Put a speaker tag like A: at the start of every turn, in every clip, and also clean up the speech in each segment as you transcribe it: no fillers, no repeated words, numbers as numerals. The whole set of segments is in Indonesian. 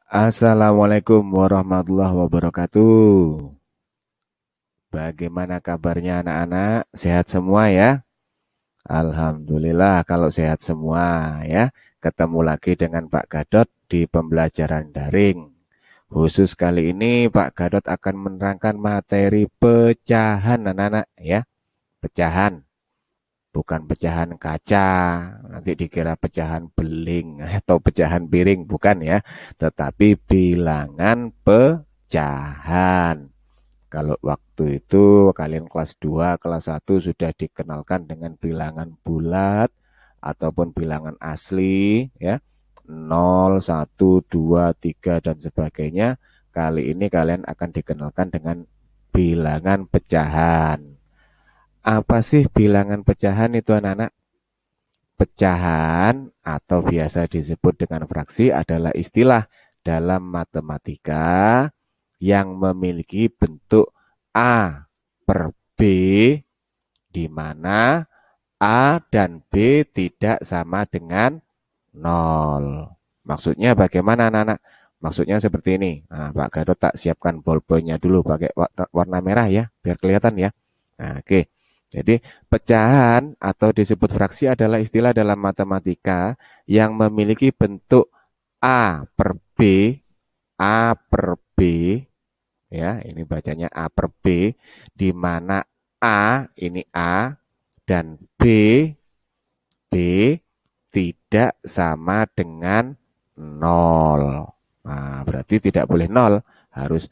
A: Assalamualaikum warahmatullahi wabarakatuh. Bagaimana kabarnya anak-anak? Sehat semua ya? Alhamdulillah kalau sehat semua ya. Ketemu lagi dengan Pak Gadot di pembelajaran daring. Khusus kali ini Pak Gadot akan menerangkan materi pecahan anak-anak ya. Pecahan, bukan pecahan kaca. Nanti dikira pecahan beling atau pecahan piring, bukan ya. Tetapi bilangan pecahan. Kalau waktu itu kalian kelas 2, kelas 1 sudah dikenalkan dengan bilangan bulat ataupun bilangan asli ya. 0, 1, 2, 3 dan sebagainya. Kali ini kalian akan dikenalkan dengan bilangan pecahan. Apa sih bilangan pecahan itu anak-anak? Pecahan atau biasa disebut dengan fraksi adalah istilah dalam matematika yang memiliki bentuk A per B di mana A dan B tidak sama dengan 0. Maksudnya bagaimana anak-anak? Maksudnya seperti ini. Nah, Pak Gadot tak siapkan bolpennya dulu pakai warna merah ya, biar kelihatan ya. Nah, oke. Jadi pecahan atau disebut fraksi adalah istilah dalam matematika yang memiliki bentuk A per B, A per B, ya ini bacanya A per B, di mana A ini A dan B tidak sama dengan 0. Nah, berarti tidak boleh 0, harus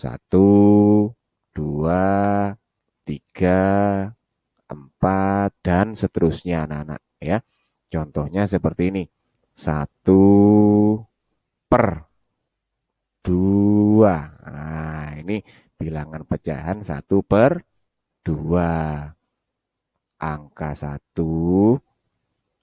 A: 1, 2, 3, 4, dan seterusnya anak-anak ya. Contohnya seperti ini. 1 per 2. Nah, ini bilangan pecahan 1 per 2. Angka 1,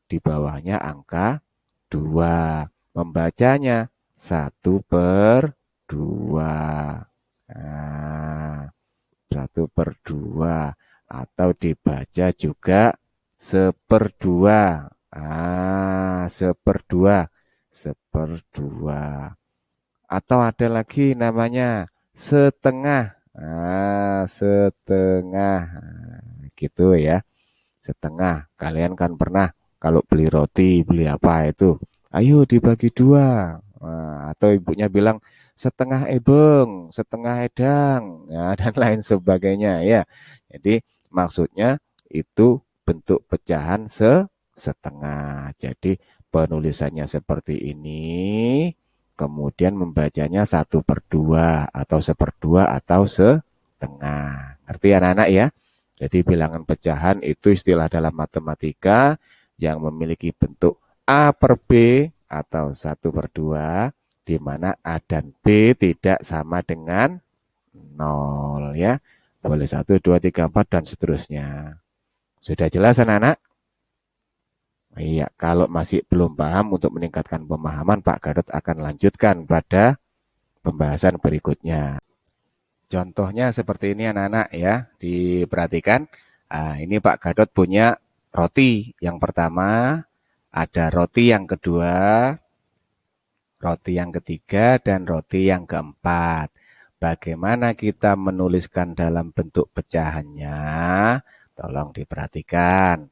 A: di bawahnya angka 2. Membacanya 1 per 2. Nah, 1 per 2. Atau dibaca juga seperdua. Seperdua. Seperdua. Atau ada lagi namanya setengah. Setengah. Gitu ya. Setengah. Kalian kan pernah kalau beli roti, beli apa itu, ayo dibagi dua. Atau ibunya bilang setengah ebeng, setengah edang, ya, dan lain sebagainya ya. Jadi maksudnya itu bentuk pecahan setengah. Jadi penulisannya seperti ini, kemudian membacanya 1/2 atau 1/2 atau setengah. Ngerti anak-anak ya? Jadi bilangan pecahan itu istilah dalam matematika yang memiliki bentuk A per B atau 1/2, di mana A dan B tidak sama dengan 0 ya. Boleh 1, 2, 3, 4 dan seterusnya. Sudah jelas anak-anak? Iya, kalau masih belum paham, untuk meningkatkan pemahaman Pak Gadot akan lanjutkan pada pembahasan berikutnya. Contohnya seperti ini anak-anak ya, diperhatikan. Ini Pak Gadot punya roti yang pertama, ada roti yang kedua, roti yang ketiga, dan roti yang keempat. Bagaimana kita menuliskan dalam bentuk pecahannya? Tolong diperhatikan.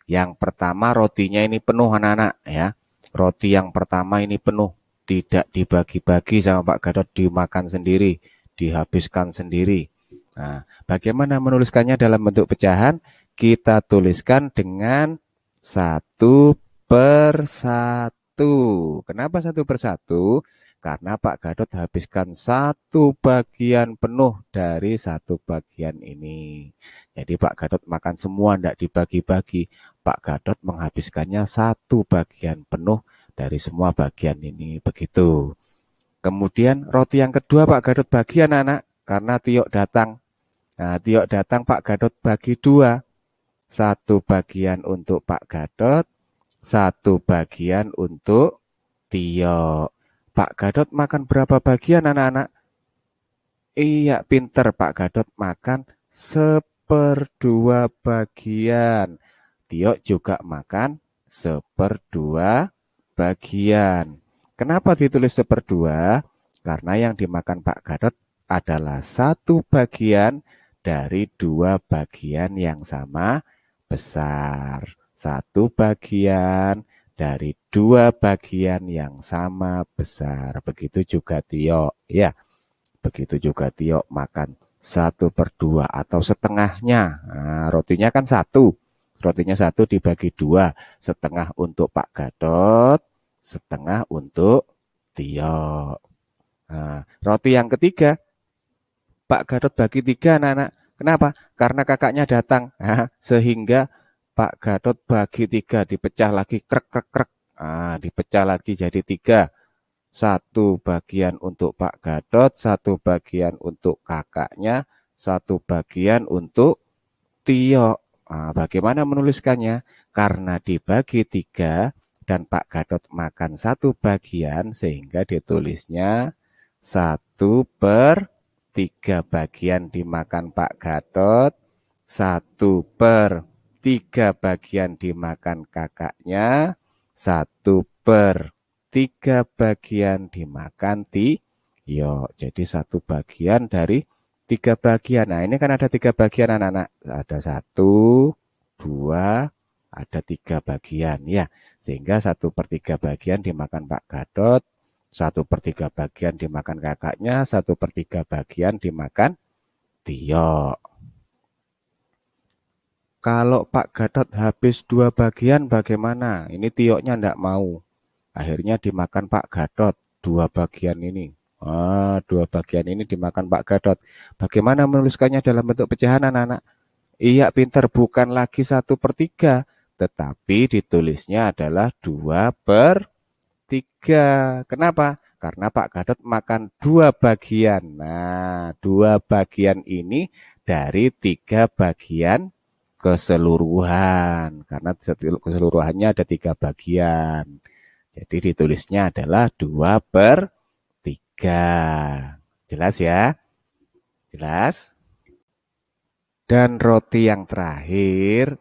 A: Yang pertama rotinya ini penuh anak-anak ya. Roti yang pertama ini penuh, tidak dibagi-bagi sama Pak Gadot, dimakan sendiri, dihabiskan sendiri. Nah, bagaimana menuliskannya dalam bentuk pecahan? Kita tuliskan dengan 1/1. Kenapa 1/1? Karena Pak Gadot habiskan satu bagian penuh dari satu bagian ini. Jadi Pak Gadot makan semua, tidak dibagi-bagi. Pak Gadot menghabiskannya satu bagian penuh dari semua bagian ini. Begitu. Kemudian roti yang kedua Pak Gadot bagi anak-anak karena Tio datang. Nah, Tio datang Pak Gadot bagi dua. Satu bagian untuk Pak Gadot, satu bagian untuk Tio. Pak Gadot makan berapa bagian anak-anak? Iya, pinter Pak Gadot makan 1/2 bagian. Tio juga makan 1/2 bagian. Kenapa ditulis 1/2? Karena yang dimakan Pak Gatot adalah 1 bagian dari 2 bagian yang sama besar. 1 bagian dari 2 bagian yang sama besar. Begitu juga Tio, ya. Begitu juga Tio makan 1/2 atau setengahnya. Nah, rotinya kan 1. Rotinya 1 dibagi 2. Setengah untuk Pak Gatot, setengah untuk Tio. Nah, roti yang ketiga, Pak Gatot bagi 3 anak-anak. Kenapa? Karena kakaknya datang. Nah, sehingga Pak Gatot bagi 3, dipecah lagi, krek, krek, krek. Nah, dipecah lagi jadi 3. 1 bagian untuk Pak Gatot, 1 bagian untuk kakaknya, 1 bagian untuk Tio. Nah, bagaimana menuliskannya? Karena dibagi 3 dan Pak Gatot makan 1 bagian, sehingga ditulisnya 1/3 dimakan Pak Gatot, 1/3 dimakan kakaknya, 1/3 dimakan Tio. Jadi 1 bagian dari 3 bagian. Nah, ini kan ada 3 bagian anak-anak. Ada 1, 2, ada 3 bagian ya. Sehingga 1/3 bagian dimakan Pak Gatot, 1/3 bagian dimakan kakaknya, 1/3 bagian dimakan Tio. Kalau Pak Gatot habis 2 bagian bagaimana? Ini Tio-nya enggak mau. Akhirnya dimakan Pak Gatot 2 bagian ini. 2 bagian ini dimakan Pak Gatot. Bagaimana menuliskannya dalam bentuk pecahan anak-anak? Iya pinter, bukan lagi 1/3, tetapi ditulisnya adalah 2/3. Kenapa? Karena Pak Gatot makan 2 bagian. Nah, 2 bagian ini dari 3 bagian keseluruhan. Karena keseluruhannya ada 3 bagian. Jadi ditulisnya adalah 2/3. Jelas ya? Jelas? Dan roti yang terakhir,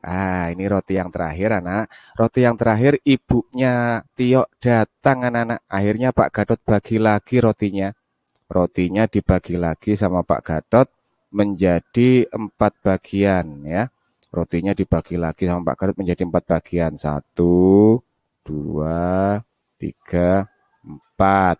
A: ini roti yang terakhir anak. Roti yang terakhir ibunya Tio datang anak-anak. Akhirnya Pak Gatot bagi lagi rotinya. Rotinya dibagi lagi sama Pak Gatot menjadi 4 bagian ya. Rotinya dibagi lagi sama Pak Gatot menjadi 4 bagian. 1, 2, 3, 4.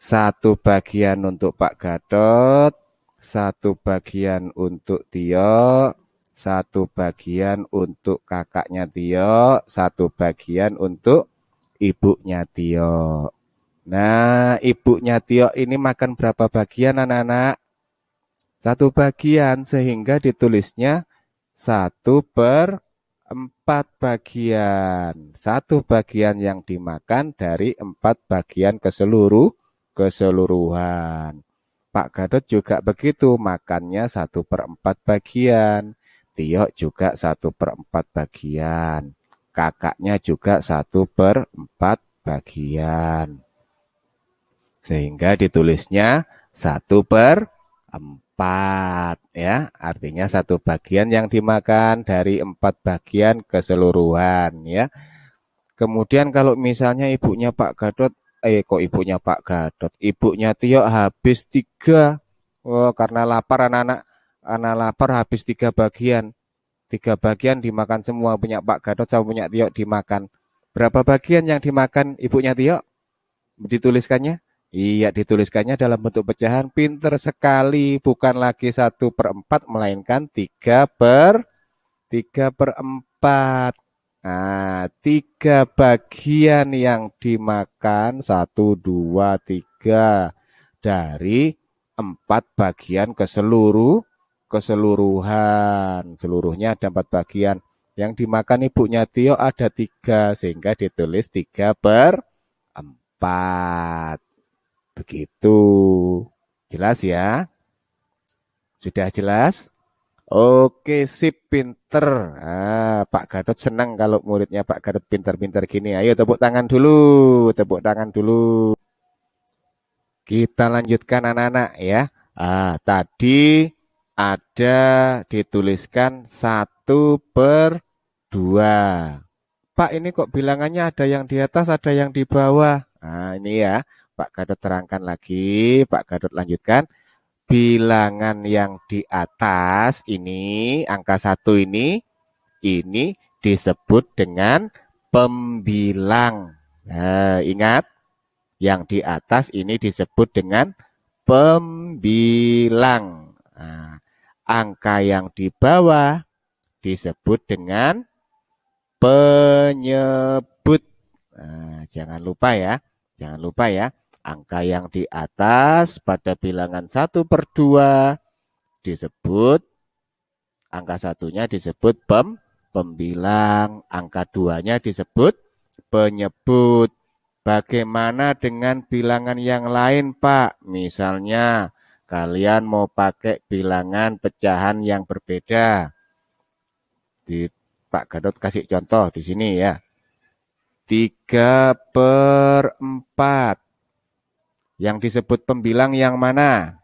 A: 1 bagian untuk Pak Gatot, 1 bagian untuk Tio, 1 bagian untuk kakaknya Tio, 1 bagian untuk ibunya Tio. Nah, ibunya Tio ini makan berapa bagian anak-anak? 1 bagian, sehingga ditulisnya 1/4 bagian. 1 bagian yang dimakan dari 4 bagian keseluruhan. Pak Gatot juga begitu, makannya 1/4 bagian. Tio juga 1/4 bagian. Kakaknya juga 1/4 bagian. Sehingga ditulisnya 1/4 ya. Artinya 1 bagian yang dimakan dari 4 bagian keseluruhan ya. Kemudian kalau misalnya ibunya Pak Gatot, ibunya Tio habis 3. Karena lapar anak-anak, lapar habis 3 bagian. 3 bagian dimakan semua, punya Pak Gatot sama punya Tio dimakan. Berapa bagian yang dimakan ibunya Tio? Dituliskannya? Iya, dituliskannya dalam bentuk pecahan. Pinter sekali, bukan lagi 1/4, melainkan 3/4. Nah, 3 bagian yang dimakan 1, 2, 3 dari 4 bagian keseluruhan. Seluruhnya ada 4 bagian. Yang dimakan ibunya Tio ada 3, sehingga ditulis 3/4. Begitu. Jelas ya? Sudah jelas? Oke, sip, pinter. Pak Gatot senang kalau muridnya Pak Gatot pinter-pinter gini. Ayo tepuk tangan dulu, tepuk tangan dulu. Kita lanjutkan anak-anak ya. Tadi ada dituliskan 1/2. Pak, ini kok bilangannya ada yang di atas, ada yang di bawah. Nah, ini ya, Pak Gadot terangkan lagi, Pak Gadot lanjutkan. Bilangan yang di atas ini, angka 1 ini disebut dengan pembilang. Nah, ingat, yang di atas ini disebut dengan pembilang. Nah, angka yang di bawah disebut dengan penyebut. Nah, jangan lupa ya, angka yang di atas pada bilangan 1/2 disebut, angka satunya disebut pembilang, angka 2-nya disebut penyebut. Bagaimana dengan bilangan yang lain, Pak? Misalnya, kalian mau pakai bilangan pecahan yang berbeda. Di Pak Gadot kasih contoh di sini ya. 3/4. Yang disebut pembilang yang mana?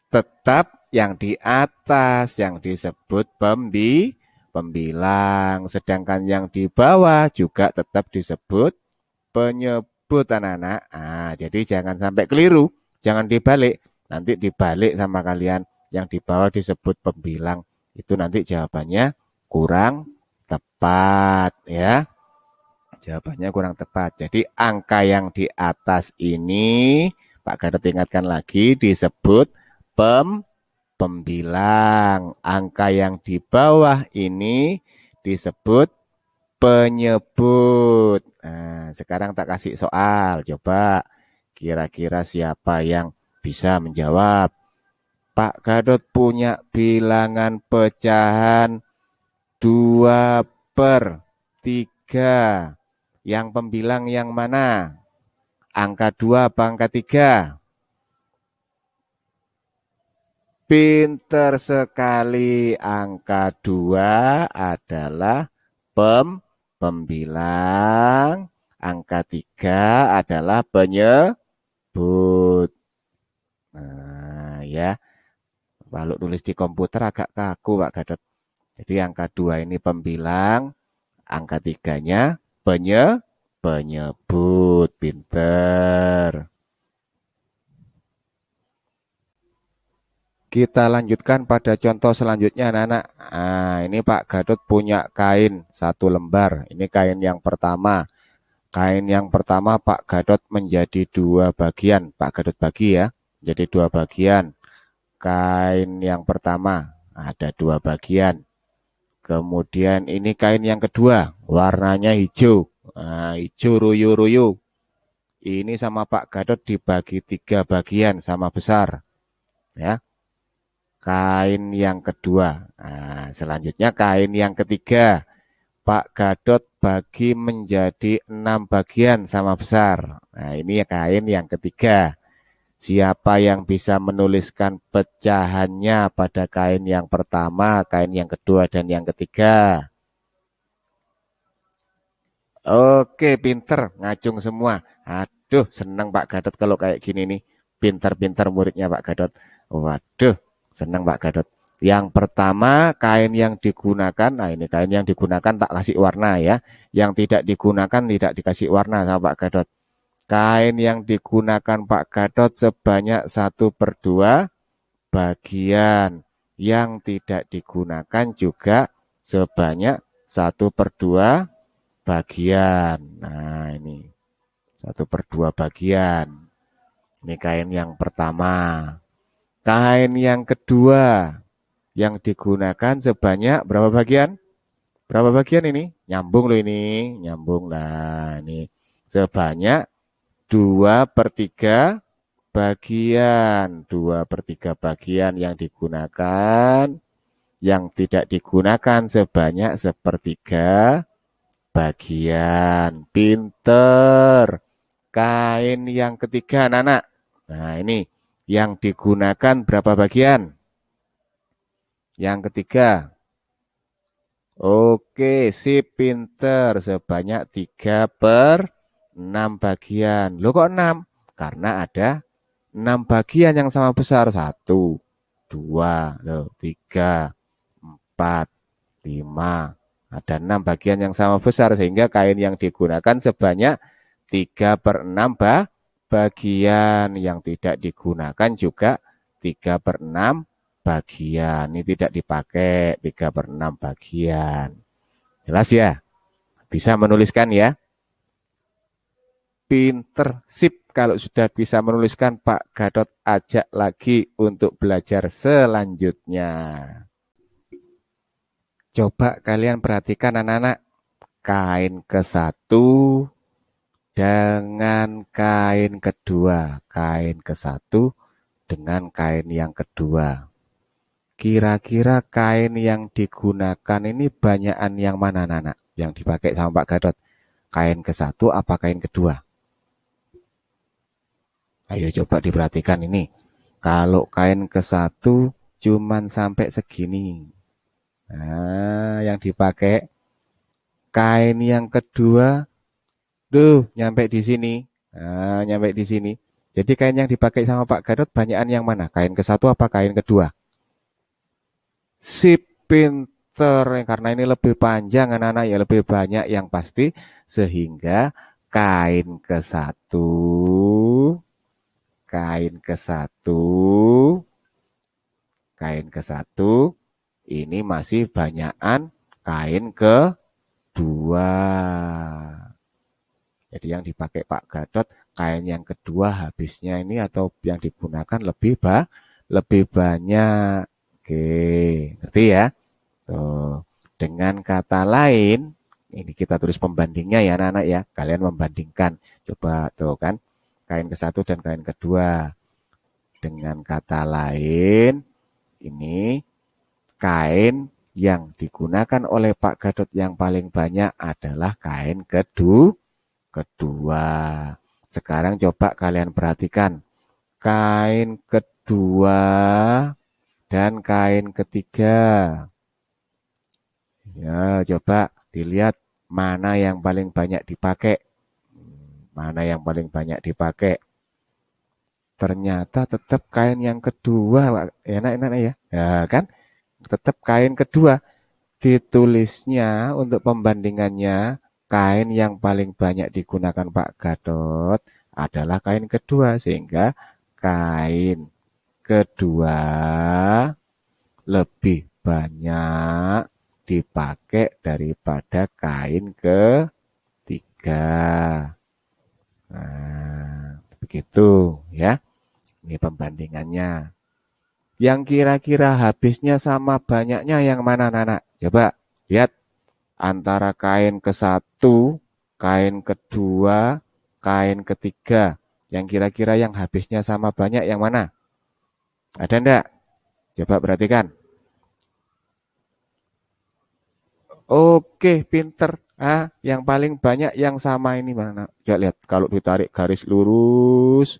A: Tetap yang di atas yang disebut pembilang. Sedangkan yang di bawah juga tetap disebut penyebut, anak-anak. Nah, jadi jangan sampai keliru. Jangan dibalik. Nanti dibalik sama kalian. Yang di bawah disebut pembilang. Itu nanti jawabannya kurang tepat ya. Jawabannya kurang tepat. Jadi angka yang di atas ini, Pak Gadot ingatkan lagi, disebut pembilang. Angka yang di bawah ini disebut penyebut. Nah, sekarang tak kasih soal. Coba kira-kira siapa yang bisa menjawab. Pak Gadot punya bilangan pecahan 2/3. Yang pembilang yang mana? Angka 2 apa angka 3? Pinter sekali. Angka 2 adalah pembilang. Angka 3 adalah penyebut. Nah, ya. Kalau tulis di komputer agak kaku, Pak Gadot. Jadi angka 2 ini pembilang, angka 3-nya penyebut. Pinter. Kita lanjutkan pada contoh selanjutnya, anak-anak. Nah, ini Pak Gadot punya kain 1 lembar. Ini kain yang pertama. Kain yang pertama Pak Gadot menjadi 2 bagian. Pak Gadot bagi ya, jadi 2 bagian. Kain yang pertama ada 2 bagian. Kemudian ini kain yang kedua, warnanya hijau. Nah, hijau ruyu-ruyu. Ini sama Pak Gadot dibagi 3 bagian sama besar. Ya. Kain yang kedua. Nah, selanjutnya kain yang ketiga. Pak Gadot bagi menjadi 6 bagian sama besar. Nah, ini kain yang ketiga. Siapa yang bisa menuliskan pecahannya pada kain yang pertama, kain yang kedua, dan yang ketiga? Oke, pinter, ngacung semua. Aduh, senang Pak Gadot kalau kayak gini nih. Pinter-pinter muridnya Pak Gadot. Waduh, senang Pak Gadot. Yang pertama, kain yang digunakan. Nah, ini kain yang digunakan tak kasih warna ya. Yang tidak digunakan tidak dikasih warna sama Pak Gadot. Kain yang digunakan Pak Gadot sebanyak 1/2 bagian. Yang tidak digunakan juga sebanyak 1/2 bagian. Nah, ini 1/2 bagian. Ini kain yang pertama. Kain yang kedua yang digunakan sebanyak berapa bagian? Berapa bagian ini? Nyambung loh ini. Nyambung lah. Ini sebanyak 2/3 bagian. 2/3 bagian yang digunakan. Yang tidak digunakan sebanyak 1/3 bagian. Pinter. Kain yang ketiga, anak-anak. Nah, ini yang digunakan berapa bagian? Yang ketiga. Oke, si pinter. Sebanyak 3/6 bagian. Loh kok 6? Karena ada 6 bagian yang sama besar. 1, 2, 3, 4, 5. Ada 6 bagian yang sama besar. Sehingga kain yang digunakan sebanyak 3/6 bagian. Yang tidak digunakan juga 3/6 bagian. Ini tidak dipakai 3/6 bagian. Jelas ya? Bisa menuliskan ya? Pinter, sip. Kalau sudah bisa menuliskan, Pak Gatot ajak lagi untuk belajar selanjutnya. Coba kalian perhatikan anak-anak. Kain ke-1 dengan kain kedua. Kain ke-1 dengan kain yang kedua. Kira-kira kain yang digunakan ini banyakan yang mana anak-anak? Yang dipakai sama Pak Gatot. Kain ke-1 apa kain kedua? Ayo coba diperhatikan ini. Kalau kain ke-1 cuman sampai segini. Nah, yang dipakai kain yang kedua, nyampe di sini. Nah, nyampe di sini. Jadi kain yang dipakai sama Pak Gatot banyakan yang mana? Kain ke-1 apa kain kedua? Sip, pinter. Karena ini lebih panjang anak-anak ya, lebih banyak yang pasti. Sehingga kain ke-1 ini masih banyakan kain kedua. Jadi yang dipakai Pak Gatot kain yang kedua habisnya ini atau yang digunakan lebih banyak. Oke, ngerti ya? Tuh. Dengan kata lain, ini kita tulis pembandingnya ya anak-anak ya. Kalian membandingkan. Coba tuh kan, kain ke-1 dan kain kedua. Dengan kata lain, ini kain yang digunakan oleh Pak Gatot yang paling banyak adalah kain kedua. Sekarang coba kalian perhatikan. Kain kedua dan kain ketiga. Ya, coba dilihat mana yang paling banyak dipakai. Mana yang paling banyak dipakai. Ternyata tetap kain yang kedua, enak-enak ya. Ya kan? Tetap kain kedua. Ditulisnya untuk pembandingannya, kain yang paling banyak digunakan Pak Gatot adalah kain kedua. Sehingga kain kedua lebih banyak dipakai daripada kain ketiga. Nah, begitu ya. Ini pembandingannya. Yang kira-kira habisnya sama banyaknya yang mana, anak-anak? Coba lihat antara kain ke-1, kain kedua, kain ketiga. Yang kira-kira yang habisnya sama banyak yang mana? Ada enggak? Coba perhatikan. Oke, pinter. Yang paling banyak yang sama ini mana? Coba lihat, kalau ditarik garis lurus,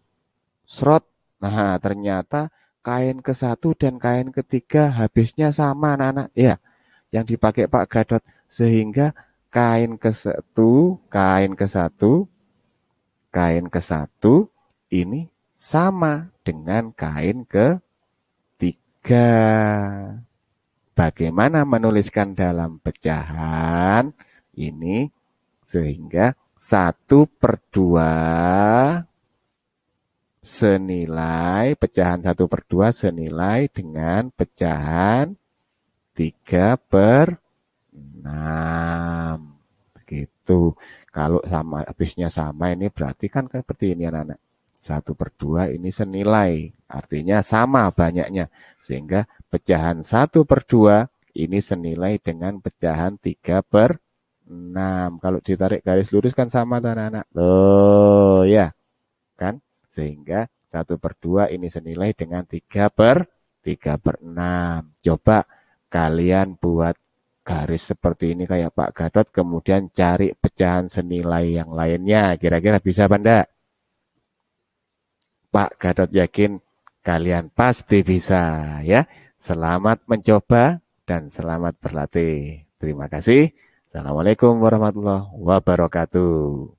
A: serot. Nah, ternyata kain ke-1 dan kain ketiga habisnya sama, anak-anak. Ya, yang dipakai Pak Gatot. Sehingga kain ke-1 ini sama dengan kain ketiga. Bagaimana menuliskan dalam pecahan ini sehingga 1/2 senilai, pecahan 1/2 senilai dengan pecahan 3/6. Begitu. Kalau sama habisnya sama ini berarti kan seperti ini anak-anak. 1/2 ini senilai, artinya sama banyaknya. Sehingga pecahan 1/2 ini senilai dengan pecahan 3/6. Kalau ditarik garis lurus kan sama anak-anak. Loh ya, kan? Sehingga 1/2 ini senilai dengan 3/6. Coba kalian buat garis seperti ini kayak Pak Gatot, kemudian cari pecahan senilai yang lainnya. Kira-kira bisa apa enggak? Pak Gatot yakin kalian pasti bisa ya. Selamat mencoba dan selamat berlatih. Terima kasih. Assalamualaikum warahmatullahi wabarakatuh.